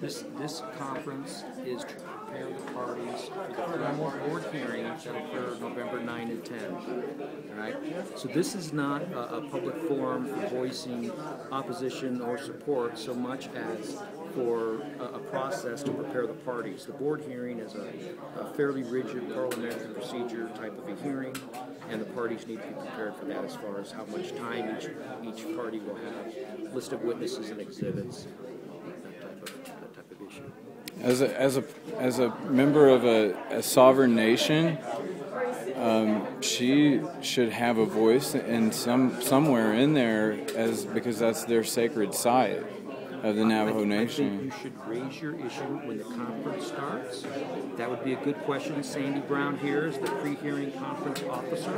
This conference is to prepare the parties for the formal board hearings that occur November 9 and 10. All right? So this is not a public forum for voicing opposition or support so much as for a process to prepare the parties. The board hearing is a fairly rigid parliamentary procedure type of a hearing, and the parties need to be prepared for that as far as how much time each party will have, list of witnesses and exhibits. As a member of a sovereign nation, she should have a voice in somewhere in there, because that's their sacred site of the Navajo Nation. I think you should raise your issue when the conference starts. That would be a good question. Sandy Brown here is the pre-hearing conference officer.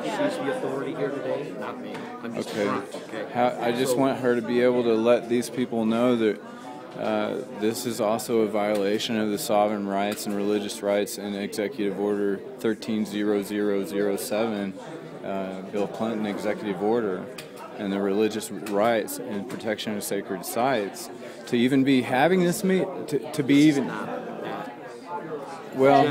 She's the authority here today, not me. I'm just front. Okay. I just want her to be able to let these people know that this is also a violation of the sovereign rights and religious rights in Executive Order 130007, Bill Clinton Executive Order, and the religious rights and protection of sacred sites. To even be having this to be even well,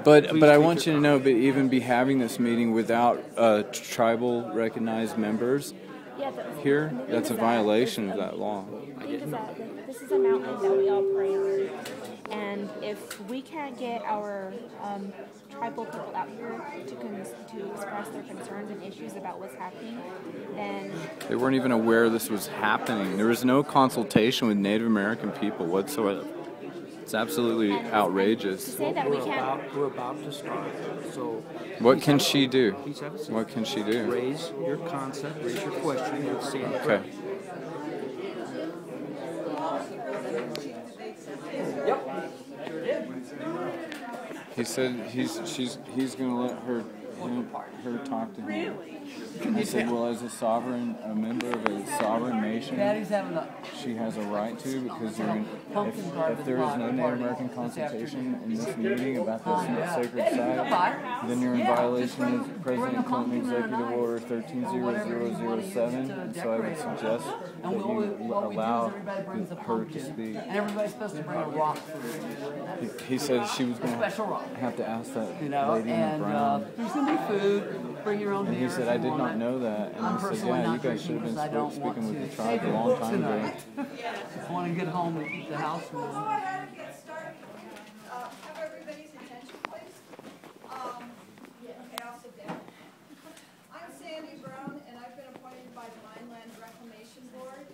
but I want you to know, but even be having this meeting without tribal recognized members here, that's a violation of that law. This is a mountain that we all pray on, and if we can't get our tribal people out here to express their concerns and issues about what's happening, then they weren't even aware this was happening. There was no consultation with Native American people whatsoever. It's absolutely outrageous. To say that we're about to start. So what can she do? What can she do? Raise your concept, raise your question with Sandy. Okay. Yep. He said he's going to let her talk to him. I said, well, as a member of a sovereign nation, she has a right to, because if there is no Native American consultation in this meeting about this sacred site, then you're in violation of President Clinton Executive Order 130007, and so I would suggest that you allow her to speak. And everybody's supposed to bring a rock. He said she was going to have to ask that lady in brown. There's going to be food. Bring your own beer. And he said, I did not know that. And I said, yeah, you guys should have been speaking with the tribe a long time ago. I want to get home and keep the house warm. Go ahead and get started. Have everybody's attention, please. Okay, I'll sit down. I'm Sandy Brown, and I've been appointed by the Mineland Reclamation Board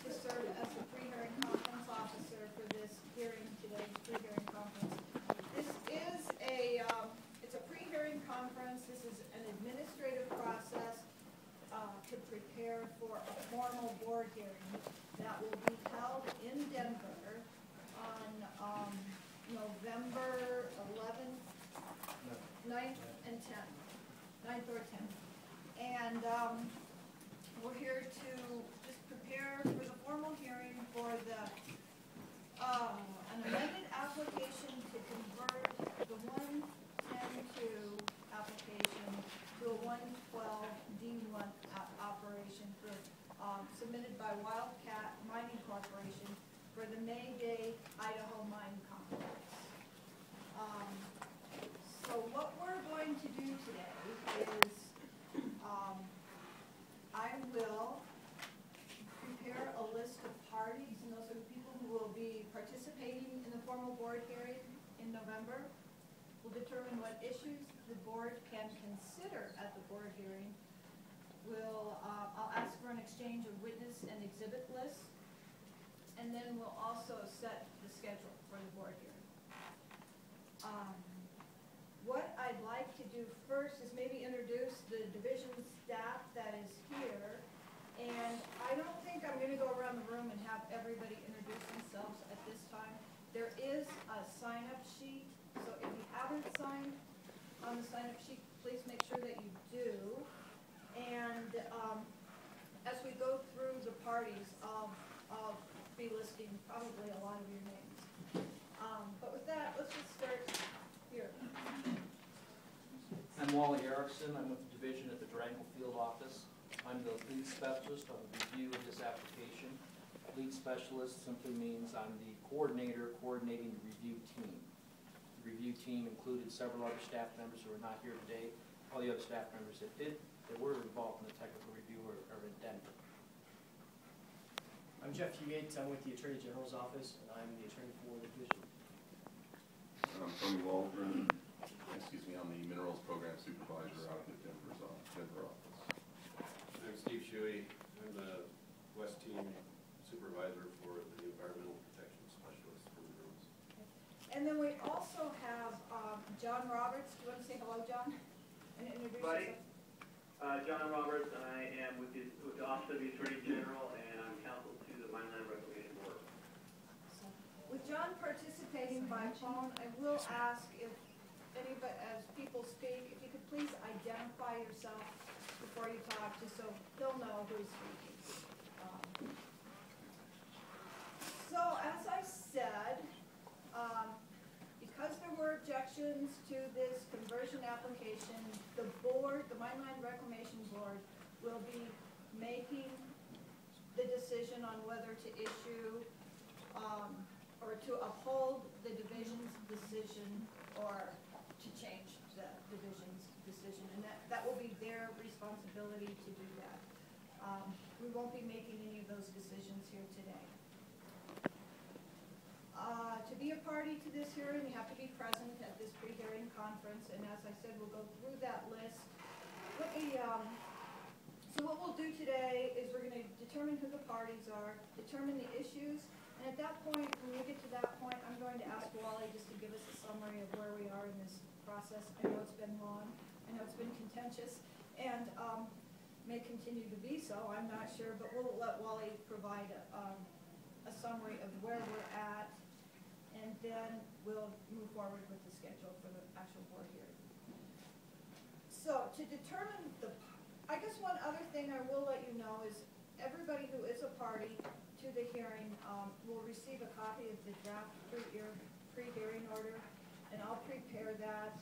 to serve as the pre-hearing conference officer for this hearing, today's pre-hearing conference. This is it's a pre-hearing conference. This is an administrative process to prepare for a formal board hearing that will be held in Denver on November 11th, 9th, and 10th, 9th or 10th. And we're here to just prepare for the formal hearing for an amended application to convert the 110-2 application to a 112-D1 operation submitted by Wildcat Mining Corporation for the May Day Idaho Mine Complex. So what we're going to do today is I will prepare a list of parties, and those are the people who will be participating in the formal board hearing in November. We'll determine what issues the board can consider at the board hearing. I'll ask for an exchange of witness and exhibit lists, and then we'll also set the schedule for the board hearing. What I'd like to do first is maybe introduce the division staff that is here, and I don't think I'm going to go around the room and have everybody introduce themselves at this time. There is a sign-up sheet, so if you haven't signed on the sign-up sheet, please make sure that you do. And as we go through the parties, I'll be listing probably a lot of your names. But with that, let's just start here. I'm I'm Wally Erickson. I'm with the division at the Durango Field Office. I'm the lead specialist on the review of this application. Lead specialist simply means I'm the coordinator coordinating the review team. The review team included several other staff members who are not here today. All the other staff members that were involved in the technical review are in Denver. I'm Jeff Yates. I'm with the Attorney General's office, and I'm the attorney for the division. I'm Tony Waldron. I'm the Minerals Program Supervisor out of the Denver office. I'm Steve Shuey. I'm the West Team Supervisor for the Environmental Protection Specialist for Minerals. And then we also have John Roberts. Do you want to say hello, John? And introduce yourself. John Roberts, and I am with the Office of the Attorney General, and I'm counsel to the Mineland Reclamation Board. With John participating by phone, I will ask if anybody, as people speak, if you could please identify yourself before you talk, just so he'll know who's speaking. So, as I said, because there were objections to this conversion application, the board, the Mineland Reclamation Board, will be making the decision on whether to issue or to uphold the division's decision or to change the division's decision, and that will be their responsibility to do that. We won't be making any of those decisions here today. To be a party to this hearing, you have to be present at this pre-hearing conference, and as I said, we'll go through that list. So what we'll do today is we're going to determine who the parties are, determine the issues, and at that point, when we get to that point, I'm going to ask Wally just to give us a summary of where we are in this process. I know it's been long, I know it's been contentious, and may continue to be so, I'm not sure, but we'll let Wally provide a summary of where we're at, and then we'll move forward with the schedule for the actual board hearing. So to determine I guess one other thing I will let you know is everybody who is a party to the hearing will receive a copy of the draft pre-hearing order, and I'll prepare that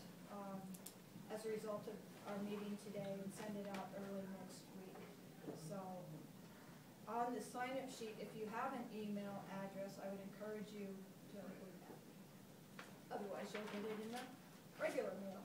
as a result of our meeting today and send it out early next week. So on the sign-up sheet, if you have an email address, I would encourage you to include that. Otherwise, you'll get it in the regular mail.